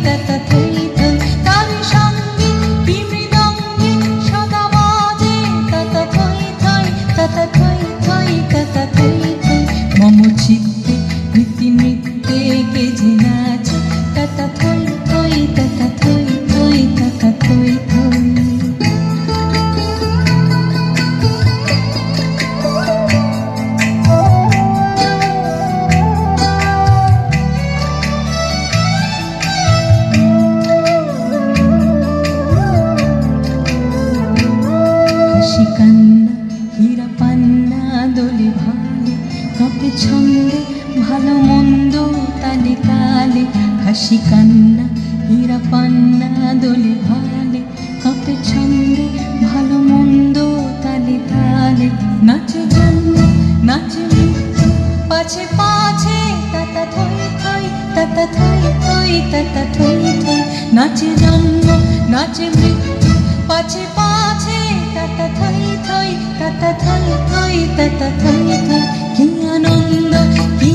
তাতা থই থই, তার সঙ্গে কি মৃদঙ্গে সদা বাজে তাতা থই থই, তাতা থই থই, তাতা থই থই। মম চিত্তে নৃত্যে নৃত্যে কে যে নাচে তাতা থই থই, তাতা থই থই, তাতা থই থই। হাসি কান্না হীরা পান্না দোলে ভালে, কাঁপে ছন্দে ভালো মন্দ তালে তালে। হাসি কান্না হীরা পান্না দোলে ভালে, কাঁপে ছন্দে ভালো মন্দ তালে তালে। নাচে জন্ম নাচে মৃত্যু পাছে পাছে তাতা থই থই, তাতা থই থই, তাতা থই থই। নাচে জন্ম নাচে মৃত্যু পাছে পাছে তাতা থই থই, তাতা থই থই, তাতা থই থই। কি আনন্দ কি